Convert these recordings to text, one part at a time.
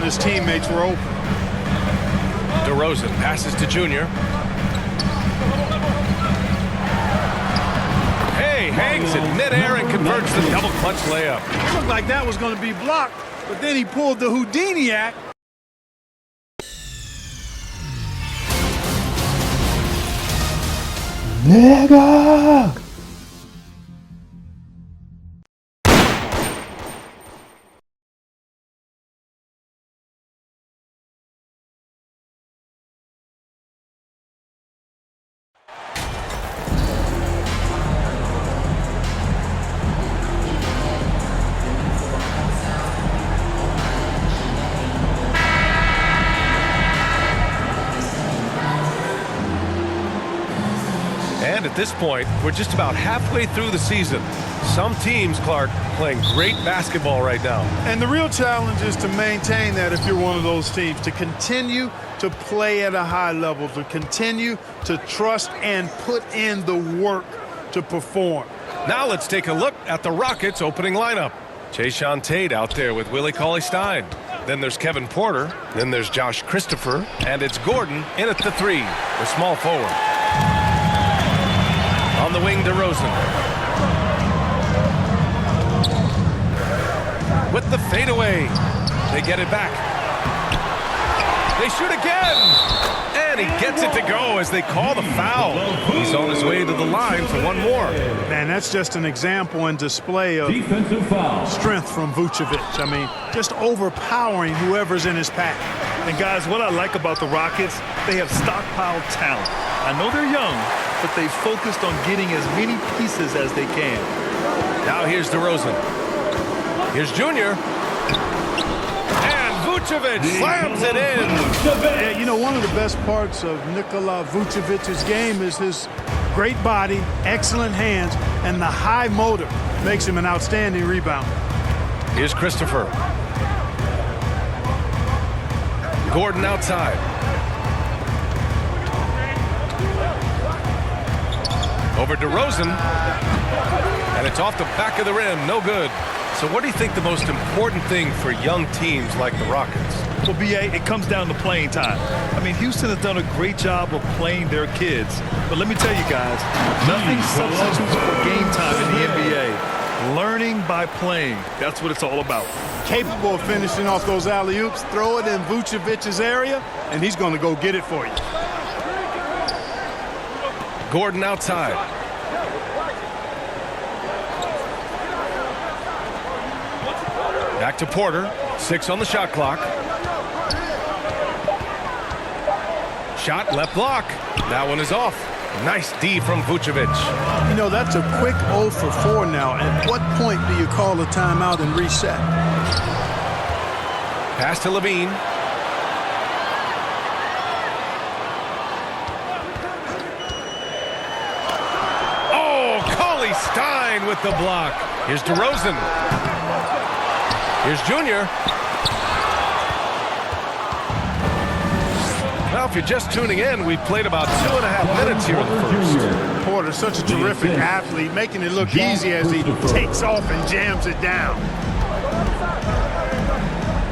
his teammates were open. DeRozan passes to Junior. Hey, hangs in midair and converts the double clutch layup. It looked like that was going to be blocked, but then he pulled the Houdini act. Nigga! And at this point, we're just about halfway through the season. Some teams, Clark, playing great basketball right now. And the real challenge is to maintain that if you're one of those teams, to continue to play at a high level, to continue to trust and put in the work to perform. Now let's take a look at the Rockets' opening lineup. Jayshawn Tate out there with Willie Cauley-Stein. Then there's Kevin Porter. Then there's Josh Christopher. And it's Gordon in at the 3, the small forward. On the wing, DeRozan. With the fadeaway. They get it back. They shoot again. And he gets it to go as they call the foul. He's on his way to the line for one more. Man, that's just an example and display of strength from Vucevic. I mean, just overpowering whoever's in his path. And guys, what I like about the Rockets, they have stockpiled talent. I know they're young, but they focused on getting as many pieces as they can. Now here's DeRozan. Here's Junior. And Vucevic slams it in. Yeah, you know, one of the best parts of Nikola Vucevic's game is his great body, excellent hands, and the high motor makes him an outstanding rebounder. Here's Christopher. Gordon outside. Over DeRozan. And it's off the back of the rim. No good. So what do you think the most important thing for young teams like the Rockets? Well, B.A., it comes down to playing time. I mean, Houston has done a great job of playing their kids. But let me tell you guys, nothing substitutes for game time in the NBA. Learning by playing. That's what it's all about. Capable of finishing off those alley-oops, throw it in Vucevic's area, and he's going to go get it for you. Gordon outside. Back to Porter. 6 on the shot clock. Shot, left block. That one is off. Nice D from Vucevic. You know, that's a quick 0 for 4 now. At what point do you call a timeout and reset? Pass to Levine. Oh, Cauley-Stein with the block. Here's DeRozan. Here's Junior. Well, if you're just tuning in, we've played about 2.5 minutes here in the first. Porter, such a terrific athlete, making it look easy as he takes off and jams it down.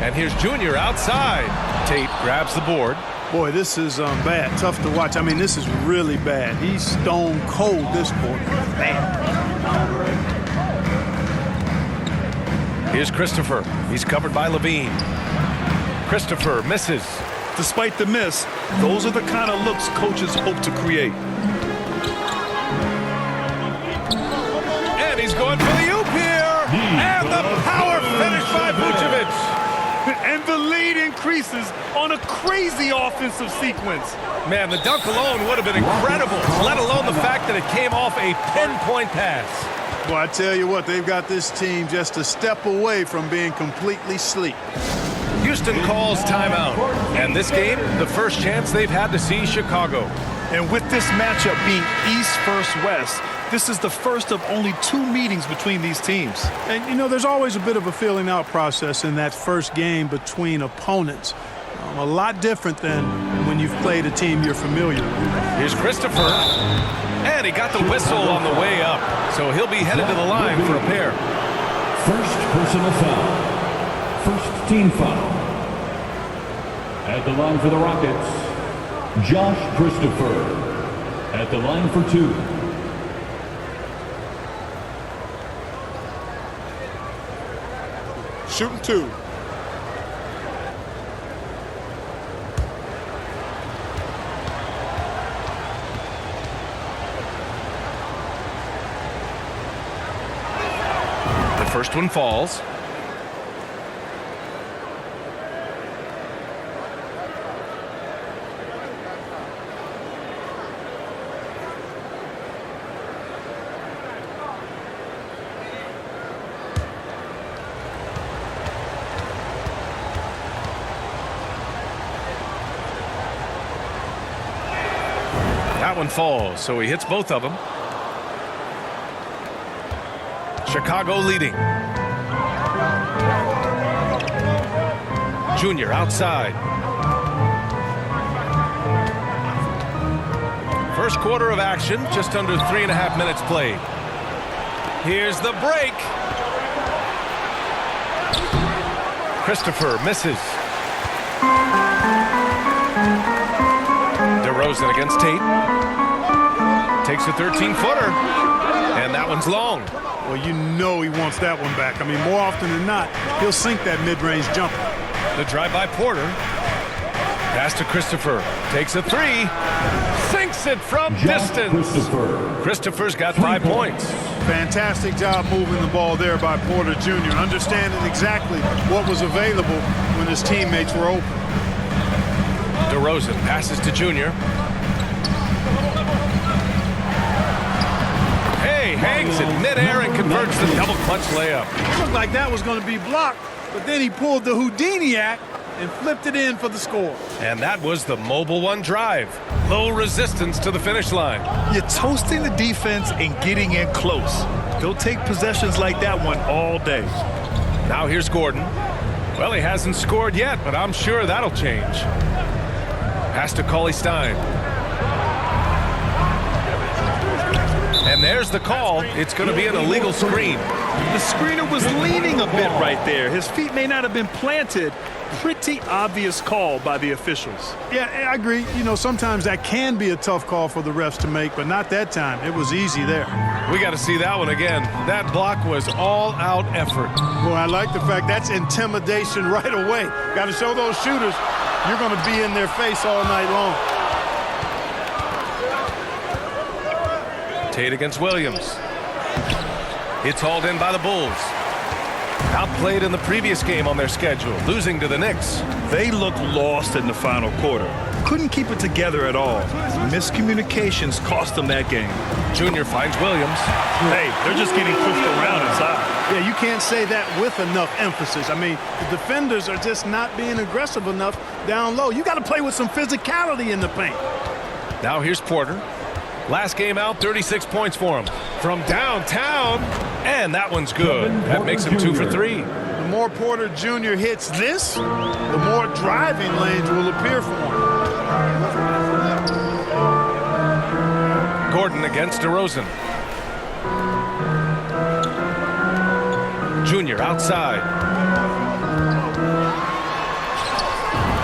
And here's Junior outside. Tate grabs the board. Boy, this is bad. Tough to watch. I mean, this is really bad. He's stone cold this quarter. Man. Here's Christopher. He's covered by Levine. Christopher misses. Despite the miss, those are the kind of looks coaches hope to create. And he's going for the oop here. And the power finish by Vucevic. And the lead increases on a crazy offensive sequence. Man, the dunk alone would have been incredible, let alone the fact that it came off a pinpoint pass. Well, I tell you what, they've got this team just a step away from being completely asleep. Houston calls timeout. And this game, the first chance they've had to see Chicago. And with this matchup being East versus West, this is the first of only 2 meetings between these teams. And, you know, there's always a bit of a filling out process in that first game between opponents. A lot different than when you've played a team you're familiar with. Here's Christopher. And he got the whistle on the way up. So he'll be headed to the line for a pair. First personal foul. First team foul. At the line for the Rockets, Josh Christopher. At the line for 2. Shooting 2. The first one falls. That one falls, so he hits both of them. Chicago leading. Junior outside. First quarter of action, just under 3.5 minutes played. Here's the break. Christopher misses. DeRozan against Tate. Takes a 13-footer. And that one's long. Well, you know he wants that one back. I mean, more often than not, he'll sink that mid-range jumper. The drive by Porter. Pass to Christopher. Takes a 3. Sinks it from distance. Christopher's got 5 points. Fantastic job moving the ball there by Porter Jr., understanding exactly what was available when his teammates were open. DeRozan passes to Junior. Hey, hangs in midair and converts the double clutch layup. It looked like that was going to be blocked, but then he pulled the Houdini act and flipped it in for the score. And that was the mobile one drive. Low resistance to the finish line. You're toasting the defense and getting in close. They'll take possessions like that one all day. Now here's Gordon. Well, he hasn't scored yet, but I'm sure that'll change. Pass to Cauley-Stein. And there's the call. It's going to be an illegal screen. The screener was leaning a bit right there. His feet may not have been planted. Pretty obvious call by the officials. Yeah, I agree. You know, sometimes that can be a tough call for the refs to make, but not that time. It was easy there. We got to see that one again. That block was all-out effort. Well, I like the fact that's intimidation right away. Got to show those shooters you're going to be in their face all night long. Tate against Williams. It's hauled in by the Bulls. Outplayed in the previous game on their schedule, losing to the Knicks. They looked lost in the final quarter. Couldn't keep it together at all. Miscommunications cost them that game. Junior finds Williams. Hey, they're just getting pushed around inside. Yeah, you can't say that with enough emphasis. I mean, the defenders are just not being aggressive enough down low. You got to play with some physicality in the paint. Now here's Porter. Last game out, 36 points for him. From downtown, and that one's good. That makes him 2 for 3. The more Porter Jr. hits this, the more driving lanes will appear for him. Gordon against DeRozan. Junior outside.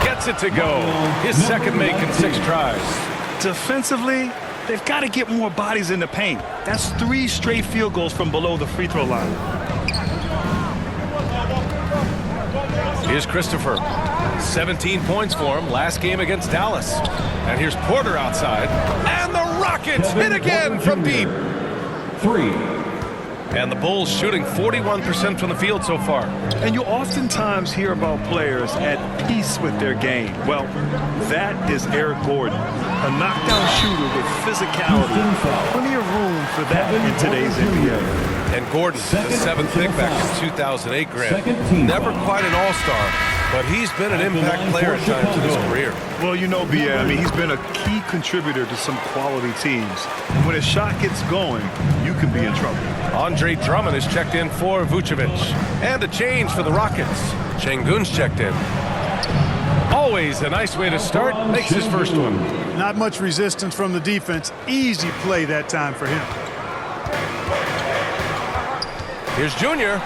Gets it to go. His second make in 6 tries. Defensively, they've got to get more bodies in the paint. That's 3 straight field goals from below the free throw line. Here's Christopher. 17 points for him last game against Dallas. And here's Porter outside. And the Rockets hit again from deep. 3. And the Bulls shooting 41% from the field so far. And you oftentimes hear about players at peace with their game. Well, that is Eric Gordon, a knockdown shooter with physicality. Plenty of room for that in today's NBA. And Gordon, the 7th pick back in 2008 grant. Never quite an all-star, but he's been an impact player at times in his career. Well, you know, B.A., I mean, he's been a key contributor to some quality teams. When his shot gets going, you can be in trouble. Andre Drummond is checked in for Vucevic. And a change for the Rockets. Şengün's checked in. Always a nice way to start. Makes his first one. Not much resistance from the defense. Easy play that time for him. Here's Junior.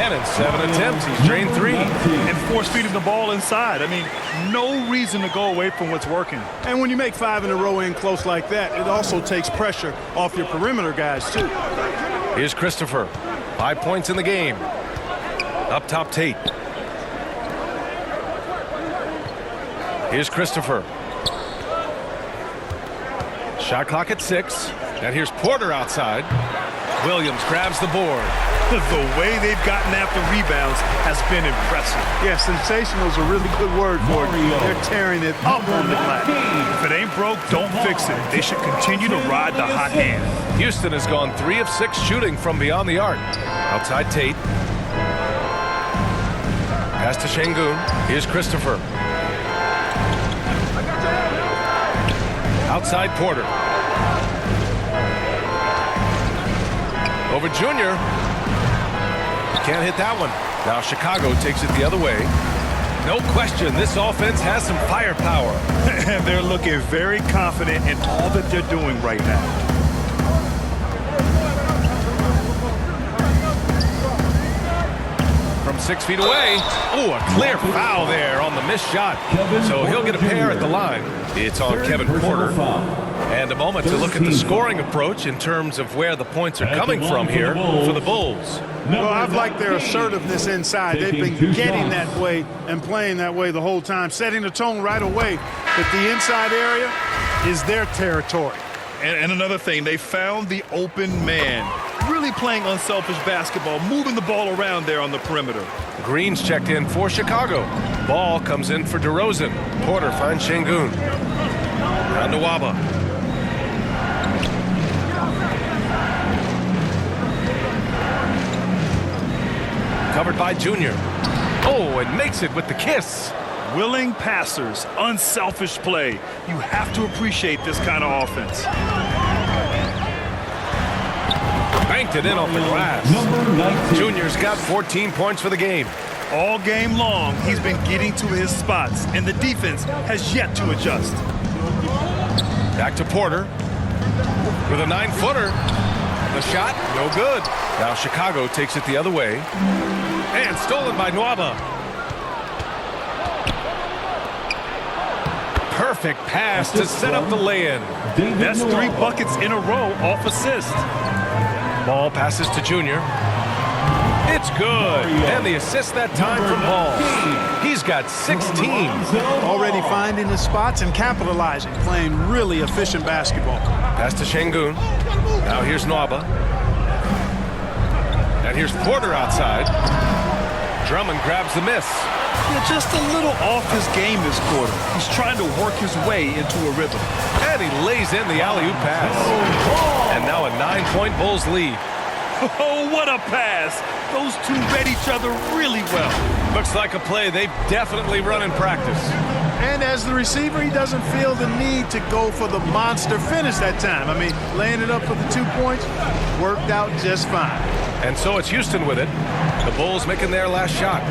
And in 7 attempts, he's drained 3. And force feeding the ball inside. I mean, no reason to go away from what's working. And when you make 5 in a row in close like that, it also takes pressure off your perimeter guys, too. Here's Christopher. 5 points in the game. Up top, Tate. Here's Christopher. Shot clock at 6. And here's Porter outside. Williams grabs the board. The way they've gotten after rebounds has been impressive. Yeah, sensational is a really good word for it. They're tearing it up on the glass. If it ain't broke, don't fix it. They should continue to ride the hot hand. Houston has gone 3 of 6 shooting from beyond the arc. Outside Tate. Pass to Şengün. Here's Christopher. Outside Porter. Over Junior. Can't hit that one. Now Chicago takes it the other way. No question, this offense has some firepower. And they're looking very confident in all that they're doing right now. From 6 feet away. Oh, a clear foul there on the missed shot. So he'll get a pair at the line. It's on Kevin Porter. And a moment to look at the scoring approach in terms of where the points are coming from here for the Bulls. Well, I've liked their assertiveness inside. They've been getting that way and playing that way the whole time, setting the tone right away that the inside area is their territory. And another thing, they found the open man. Really playing unselfish basketball, moving the ball around there on the perimeter. Green's checked in for Chicago. Ball comes in for DeRozan. Porter finds Şengün. Down to Waba. Covered by Junior. Oh, and makes it with the kiss. Willing passers, unselfish play. You have to appreciate this kind of offense. Banked it in off the glass. Junior's got 14 points for the game. All game long, he's been getting to his spots, and the defense has yet to adjust. Back to Porter with a 9-footer. The shot, no good. Now Chicago takes it the other way. And stolen by Nwaba. Perfect pass to set up the lay-in. That's 3 buckets in a row off assist. Ball passes to Junior. It's good. And the assist that time from Ball. He's got 16. Already finding the spots and capitalizing, playing really efficient basketball. Pass to Şengün. Now here's Nwaba. And here's Porter outside. Drummond grabs the miss. Yeah, just a little off his game this quarter. He's trying to work his way into a rhythm. And he lays in the alley-oop pass. And now a 9-point Bulls lead. Oh, what a pass. Those two read each other really well. Looks like a play they've definitely run in practice. And as the receiver, he doesn't feel the need to go for the monster finish that time. I mean, laying it up for the 2 points worked out just fine. And so it's Houston with it. The Bulls making their last shot.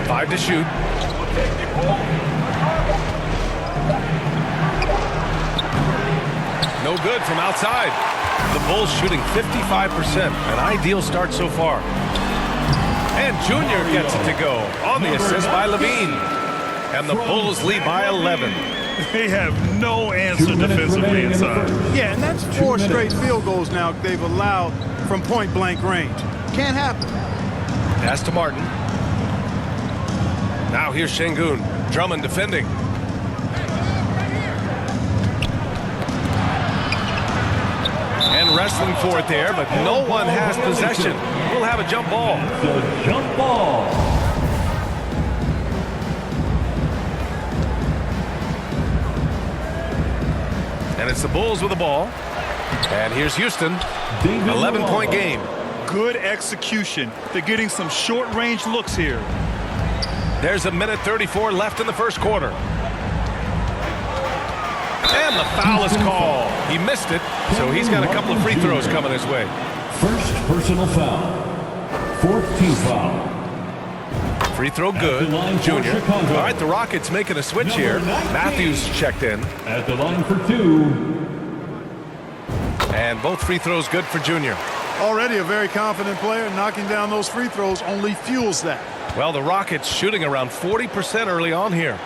5 to shoot. No good from outside. The Bulls shooting 55%. An ideal start so far. And Junior gets it to go on the assist by Levine. And the Bulls lead by 11. They have no answer defensively inside. Yeah, and that's 4 straight field goals now they've allowed from point-blank range. Can't happen. Pass to Martin. Now here's Şengün. Drummond defending. And wrestling for it there, but no one has possession. We'll have a jump ball. The jump ball. And it's the Bulls with the ball. And here's Houston. 11-point game. Good execution. They're getting some short-range looks here. There's a minute 34 left in the first quarter. And the foul is called. He missed it, so he's got a couple of free throws coming his way. First personal foul. 4th team foul. Free throw good. Junior. All right, the Rockets making a switch here. Matthews checked in. At the line for 2. And both free throws good for Junior. Already a very confident player. Knocking down those free throws only fuels that. Well, the Rockets shooting around 40% early on here.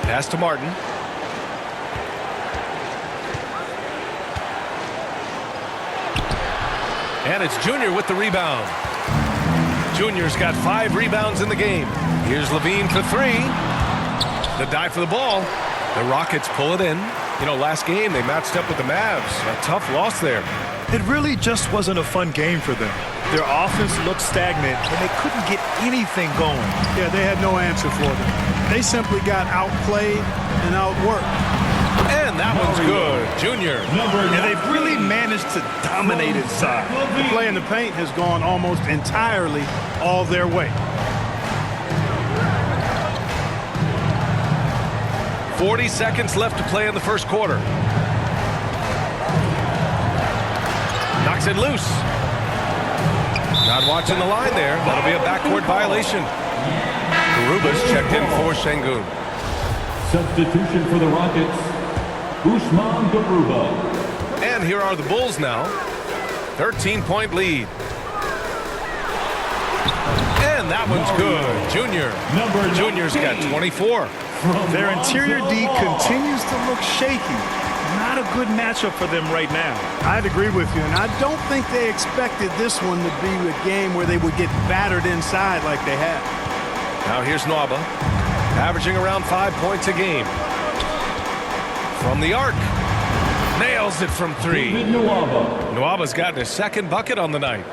Pass to Martin. And it's Junior with the rebound. Junior's got 5 rebounds in the game. Here's Levine for 3. The dive for the ball. The Rockets pull it in. You know, last game they matched up with the Mavs. A tough loss there. It really just wasn't a fun game for them. Their offense looked stagnant, and they couldn't get anything going. Yeah, they had no answer for them. They simply got outplayed and outworked. And that one's good. Junior. And they've really managed to dominate inside. The play in the paint has gone almost entirely all their way. 40 seconds left to play in the first quarter. Knocks it loose. Not watching the line there. That'll be a backcourt violation. Garuba's checked in for Şengün. Substitution for the Rockets, Usman Garuba. And here are the Bulls now. 13-point lead. And that one's good. Junior's got 24. Their interior D continues to look shaky. Not a good matchup for them right now. I'd agree with you, and I don't think they expected this one to be a game where they would get battered inside like they have. Now here's Nwaba, averaging around 5 points a game. From the arc, nails it from 3. Nwaba's gotten his second bucket on the night.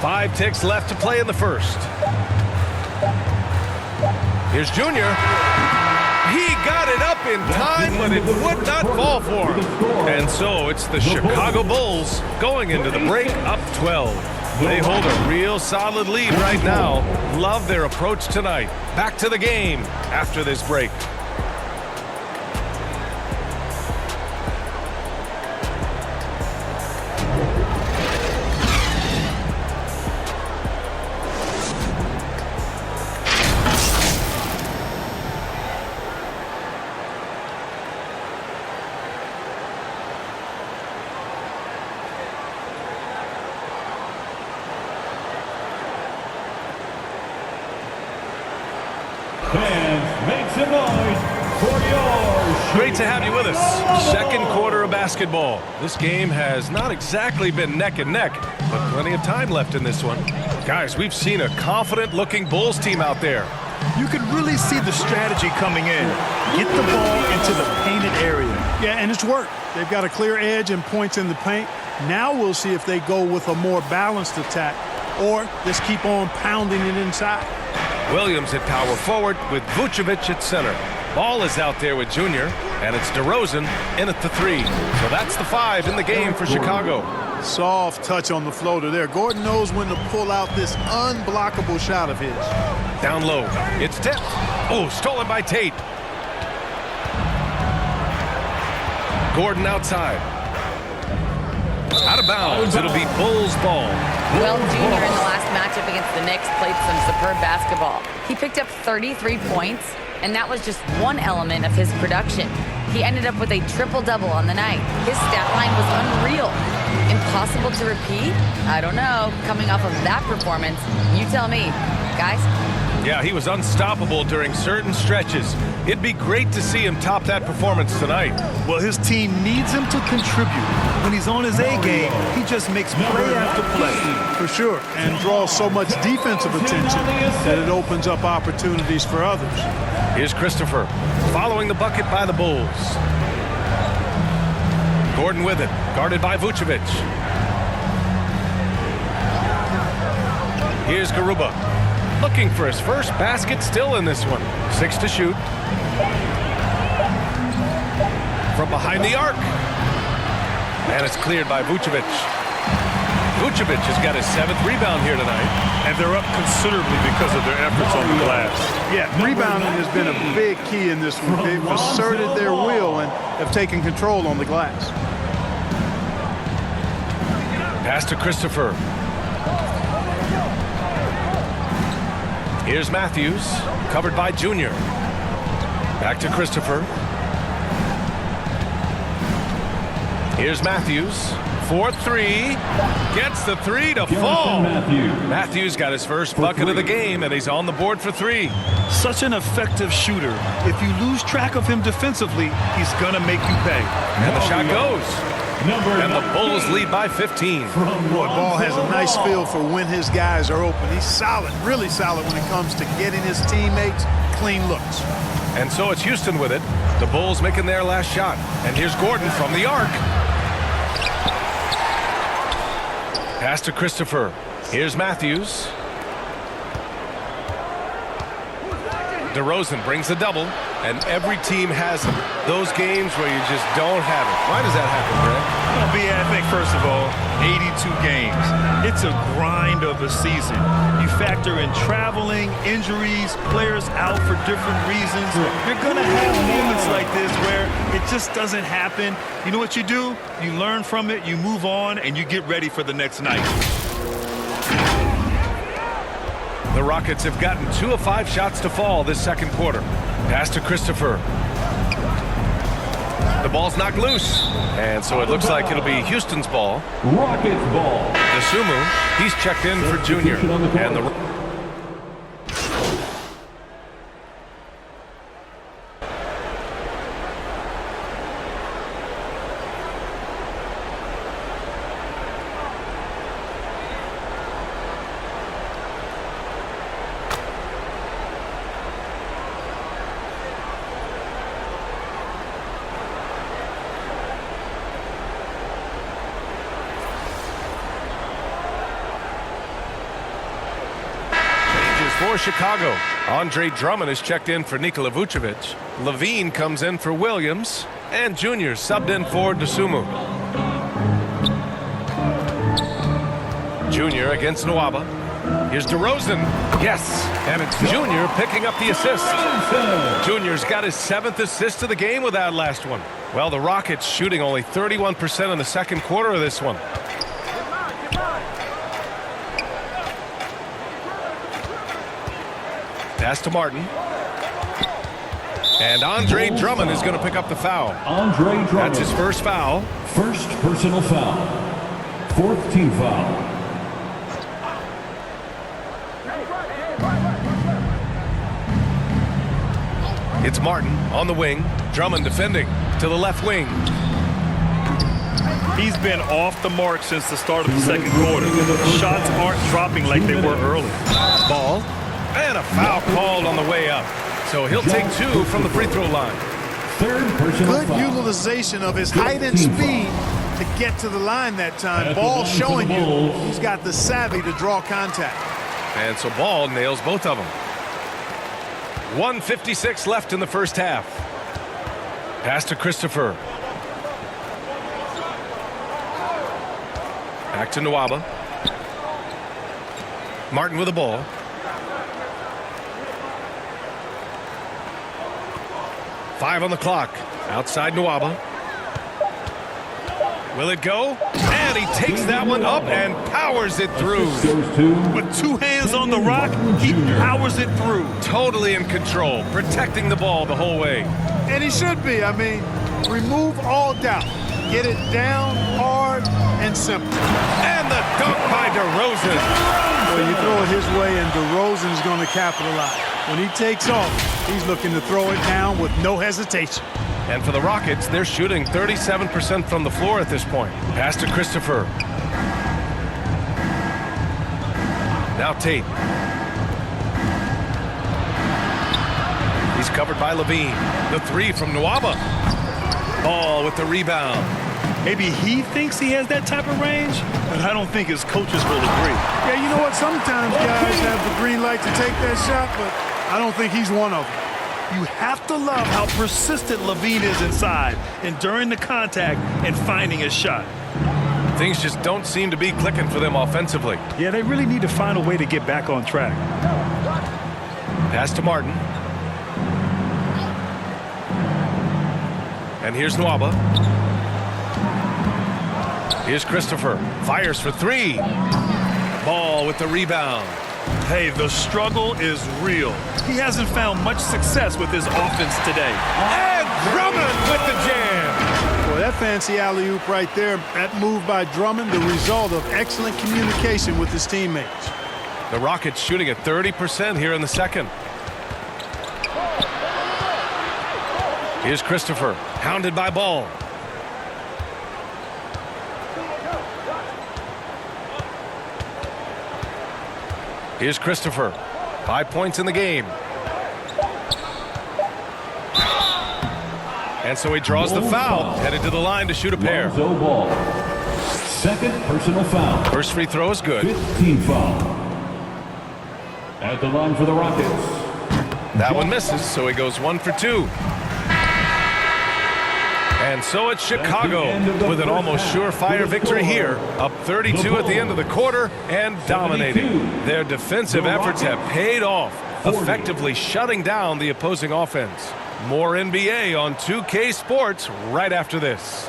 Five ticks left to play in the first. Here's Junior. He got it up in time, but it would not fall for him. And so it's the Chicago Bulls going into the break up 12. They hold a real solid lead right now. Love their approach tonight. Back to the game after this break. Fans, make some noise for yours. Great to have you with us. Second quarter of basketball. This game has not exactly been neck and neck, but plenty of time left in this one. Guys, we've seen a confident-looking Bulls team out there. You could really see the strategy coming in. Get the ball into the painted area. Yeah, and it's worked. They've got a clear edge and points in the paint. Now we'll see if they go with a more balanced attack or just keep on pounding it inside. Williams at power forward with Vucevic at center. Ball is out there with Junior, and it's DeRozan in at the 3. So that's the 5 in the game for Chicago. Soft touch on the floater there. Gordon knows when to pull out this unblockable shot of his. Down low. It's tipped. Oh, stolen by Tate. Gordon outside. Out of bounds. It'll be Bulls ball. Well, Junior in the last matchup against the Knicks played some superb basketball. He picked up 33 points, and that was just one element of his production. He ended up with a triple-double on the night. His stat line was unreal. Impossible to repeat? I don't know. Coming off of that performance, you tell me. Guys? Yeah, he was unstoppable during certain stretches. It'd be great to see him top that performance tonight. Well, his team needs him to contribute. When he's on his A game, he just makes play after play. For sure, and draws so much defensive attention that it opens up opportunities for others. Here's Christopher, following the bucket by the Bulls. Gordon with it, guarded by Vucevic. Here's Garuba, looking for his first basket still in this one. 6 to shoot. From behind the arc. And it's cleared by Vucevic. Vucevic has got his 7th rebound here tonight. And they're up considerably because of their efforts on the glass. Yeah, rebounding has been a big key in this one. They've asserted their will and have taken control on the glass. Pass to Christopher. Here's Matthews, covered by Junior. Back to Christopher. Here's Matthews. 4-3. Gets the three to fall. Matthews got his first bucket of the game, and he's on the board for 3. Such an effective shooter. If you lose track of him defensively, he's going to make you pay. And the shot goes. And the Bulls lead by 15. Boy, Ball has a nice feel for when his guys are open. He's solid, really solid when it comes to getting his teammates clean looks. And so it's Houston with it. The Bulls making their last shot. And here's Gordon from the arc. Pass to Christopher. Here's Matthews. DeRozan brings the double, and every team has those games where you just don't have it. Why does that happen, Greg? Well, I think, first of all, 82 games. It's a grind of a season. You factor in traveling, injuries, players out for different reasons. You're going to have moments like this where it just doesn't happen. You know what you do? You learn from it, you move on, and you get ready for the next night. The Rockets have gotten 2 of 5 shots to fall this second quarter. Pass to Christopher. The ball's knocked loose. And so it looks like it'll be Houston's ball. Rockets ball. DeSumo, he's checked in for Junior. And the for Chicago. Andre Drummond is checked in for Nikola Vucevic. Levine comes in for Williams. And Junior subbed in for DeSumo. Junior against Nwaba. Here's DeRozan. Yes, and it's Junior picking up the assist. Junior's got his 7th assist of the game with that last one. Well, the Rockets shooting only 31% in the second quarter of this one. Pass to Martin. And Andre Drummond is going to pick up the foul. Andre Drummond. That's his first foul. First personal foul. 4th team foul. It's Martin on the wing. Drummond defending to the left wing. He's been off the mark since the start of the second quarter. Shots aren't dropping like they were early. Ball. And a foul called on the way up. So he'll take 2 from the free throw line. Third personal Good foul. utilization of his height and speed to get to the line that time. Ball showing you he's got the savvy to draw contact. And so Ball nails both of them. 1:56 left in the first half. Pass to Christopher. Back to Nwaba. Martin with the ball. Five on the clock. Outside Nwaba. Will it go? And he takes that one up and powers it through. With 2 hands on the rock, he powers it through. Totally in control, protecting the ball the whole way. And he should be. I mean, remove all doubt. Get it down, hard, and simple. And the dunk by DeRozan. Well, you throw it his way, and DeRozan is going to capitalize. When he takes off, he's looking to throw it down with no hesitation. And for the Rockets, they're shooting 37% from the floor at this point. Pass to Christopher. Now Tate. He's covered by Levine. The 3 from Nwaba. Ball with the rebound. Maybe he thinks he has that type of range, but I don't think his coaches will agree. Yeah, you know what? Sometimes guys have the green light to take that shot, but I don't think he's one of them. You have to love how persistent Levine is inside, enduring the contact and finding his shot. Things just don't seem to be clicking for them offensively. Yeah, they really need to find a way to get back on track. Pass to Martin. And here's Nwaba. Here's Christopher. Fires for 3. Ball with the rebound. Hey, the struggle is real. He hasn't found much success with his offense today. And Drummond with the jam. Boy, that fancy alley-oop right there, that move by Drummond, the result of excellent communication with his teammates. The Rockets shooting at 30% here in the second. Here's Christopher, hounded by Ball. Here's Christopher. 5 points in the game. And so he draws the foul, headed to the line to shoot a pair. Lonzo Ball. Second personal foul. First free throw is good. 15 foul. At the line for the Rockets. That one misses, so he goes 1 for 2. And so it's Chicago with an almost surefire victory here, up 32 at the end of the quarter and dominating. Their defensive efforts have paid off, effectively shutting down the opposing offense. More NBA on 2K Sports right after this.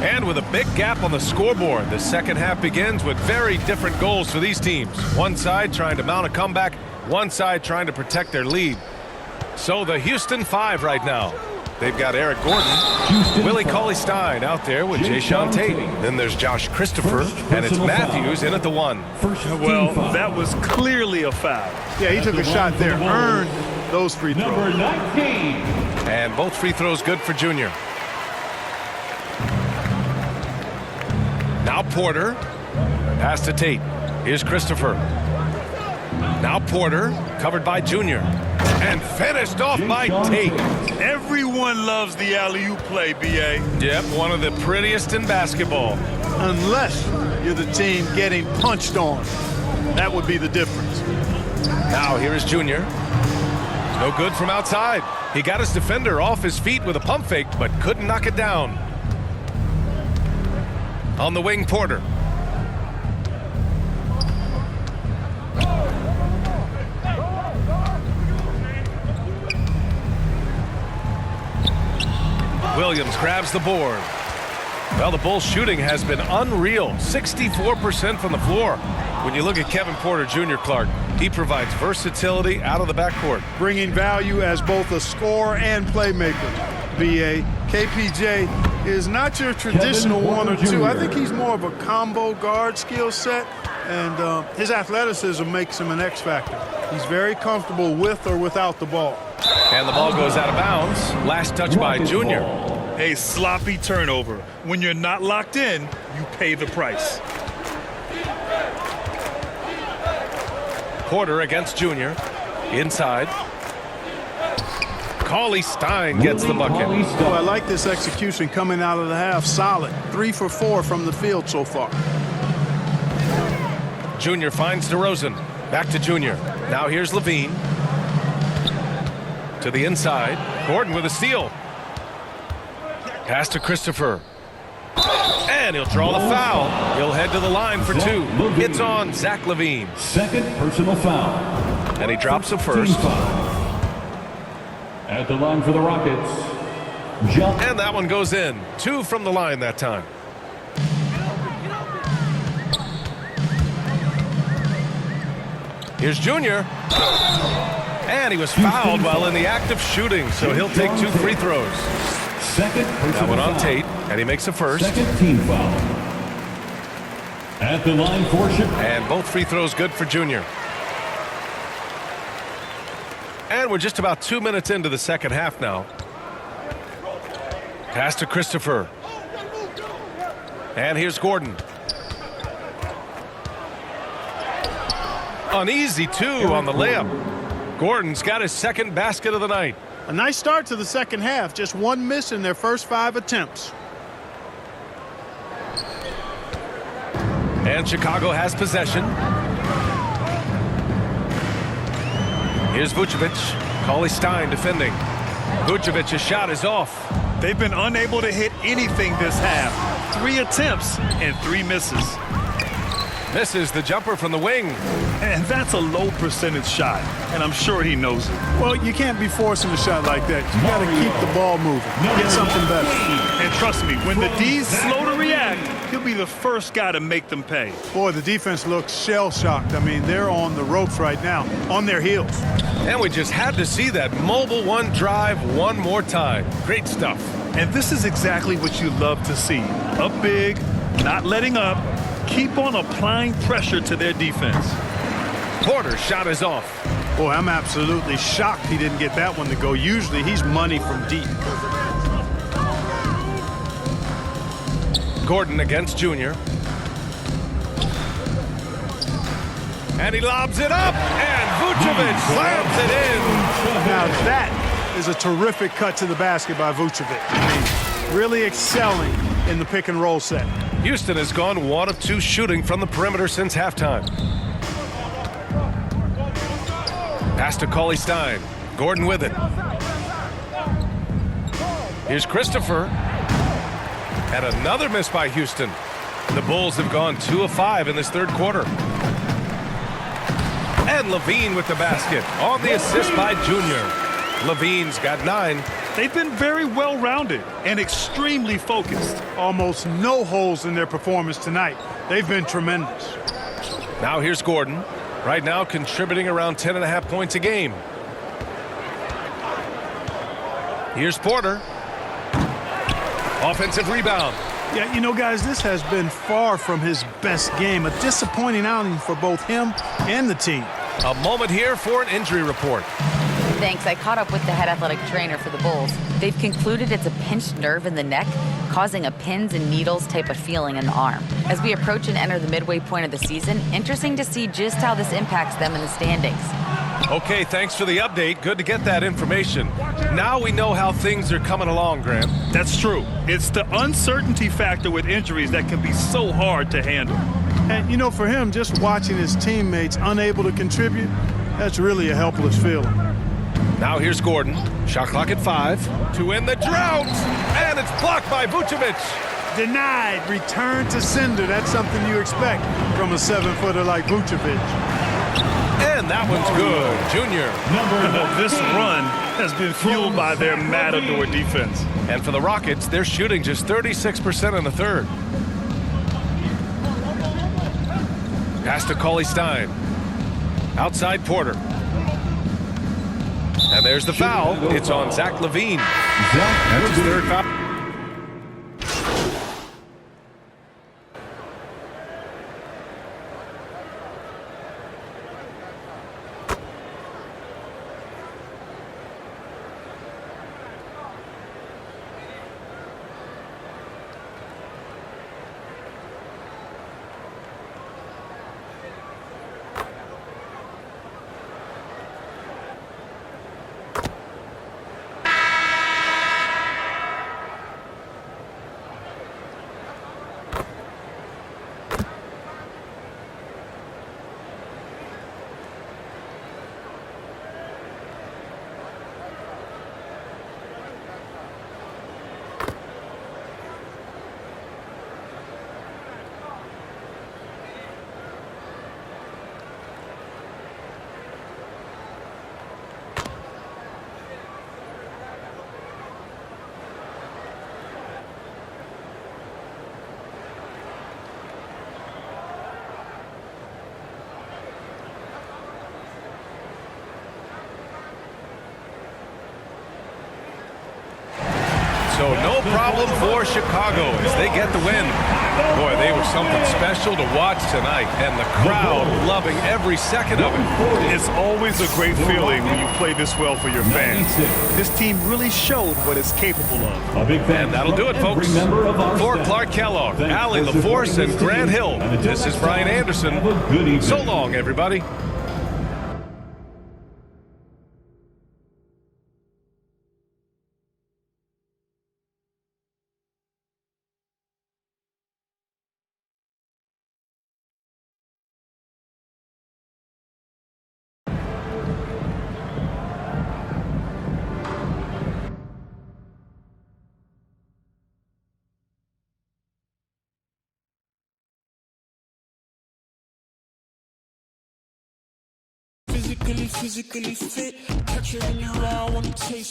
And with a big gap on the scoreboard, the second half begins with very different goals for these teams. One side trying to mount a comeback, one side trying to protect their lead. So the Houston 5 right now. They've got Eric Gordon, Willie Cauley-Stein out there with Jayshawn Tate. Then there's Josh Christopher, and it's Matthews in at the 1. Well, that was clearly a foul. Yeah, he took a shot there, earned those free throws. Number 19. And both free throws good for Junior. Now Porter. Pass to Tate. Here's Christopher. Now Porter, covered by Junior. And finished off by Tate. Everyone loves the alley-oop play, B.A. Yep, one of the prettiest in basketball. Unless you're the team getting punched on. That would be the difference. Now here is Junior. No good from outside. He got his defender off his feet with a pump fake, but couldn't knock it down. On the wing, Porter. Williams grabs the board. Well, the Bulls shooting has been unreal. 64% from the floor. When you look at Kevin Porter Jr., Clark, he provides versatility out of the backcourt. Bringing value as both a scorer and playmaker. BA, KPJ is not your traditional one or two. I think he's more of a combo guard skill set, and his athleticism makes him an X factor. He's very comfortable with or without the ball. And the ball goes out of bounds. Last touch by Junior. A sloppy turnover. When you're not locked in, you pay the price. Porter against Junior. Inside. Cauley-Stein gets the bucket. Oh, I like this execution coming out of the half. Solid. 3 for 4 from the field so far. Junior finds DeRozan. Back to Junior. Now here's Levine. To the inside. Gordon with a steal. Pass to Christopher. And he'll draw the foul. He'll head to the line for 2. It's on Zach Levine. Second personal foul. And he drops the first. At the line for the Rockets. Jump. And that one goes in. 2 from the line that time. Here's Junior. And he was fouled while in the act of shooting, so he'll take 2 free throws. Second personal That one on foul. Tate, and he makes the first. Second team foul. At the line for Chicago. And both free throws good for Junior. And we're just about 2 minutes into the second half now. Pass to Christopher. And here's Gordon. An easy 2 on the layup. Gordon's got his second basket of the night. A nice start to the second half. Just one miss in their first 5 attempts. And Chicago has possession. Here's Vucevic. Cauley-Stein defending. Vucevic's shot is off. They've been unable to hit anything this half. 3 attempts and 3 misses. Misses the jumper from the wing. And that's a low percentage shot, and I'm sure he knows it. Well, you can't be forcing a shot like that. You got to keep the ball moving. Get something better. And trust me, when the D's slow to react, he'll be the first guy to make them pay. Boy, the defense looks shell-shocked. I mean, they're on the ropes right now, on their heels. And we just had to see that mobile one drive one more time. Great stuff. And this is exactly what you love to see. Up big, not letting up. Keep on applying pressure to their defense. Porter's shot is off. Boy, I'm absolutely shocked he didn't get that one to go. Usually he's money from deep. Gordon against Junior. And he lobs it up, and Vucevic slams it in. Now that is a terrific cut to the basket by Vucevic. I mean, really excelling in the pick and roll set. Houston has gone 1 of 2 shooting from the perimeter since halftime. Pass to Cauley-Stein. Gordon with it. Here's Christopher. And another miss by Houston. The Bulls have gone 2 of 5 in this third quarter. And Levine with the basket on the assist by Junior. Levine's got 9. They've been very well-rounded and extremely focused. Almost no holes in their performance tonight. They've been tremendous. Now here's Gordon. Right now contributing around 10.5 points a game. Here's Porter. Offensive rebound. Yeah, you know, guys, this has been far from his best game. A disappointing outing for both him and the team. A moment here for an injury report. Thanks. I caught up with the head athletic trainer for the Bulls. They've concluded it's a pinched nerve in the neck, causing a pins and needles type of feeling in the arm. As we approach and enter the midway point of the season, interesting to see just how this impacts them in the standings. Okay, thanks for the update. Good to get that information. Now we know how things are coming along, Graham. That's true. It's the uncertainty factor with injuries that can be so hard to handle. And, you know, for him, just watching his teammates unable to contribute, that's really a helpless feeling. Now here's Gordon. Shot clock at 5 to end the drought. And it's blocked by Vucevic. Denied. Return to sender. That's something you expect from a 7-footer like Vucevic. And that one's good. Junior. This run has been fueled by their matador defense. And for the Rockets, they're shooting just 36% in the third. Pass to Cauley-Stein. Outside Porter. And there's the foul. It's on Zach LaVine. That's his third foul. So no problem for Chicago as they get the win. Boy, they were something special to watch tonight, and the crowd loving every second of it. It's always a great feeling when you play this well for your fans. This team really showed what it's capable of. A big fan. And that'll do it, folks. For Clark Kellogg, Allie LaForce, and Grant Hill, this is Brian Anderson. So long, everybody. physically fit. Catch it in your eye, wanna taste.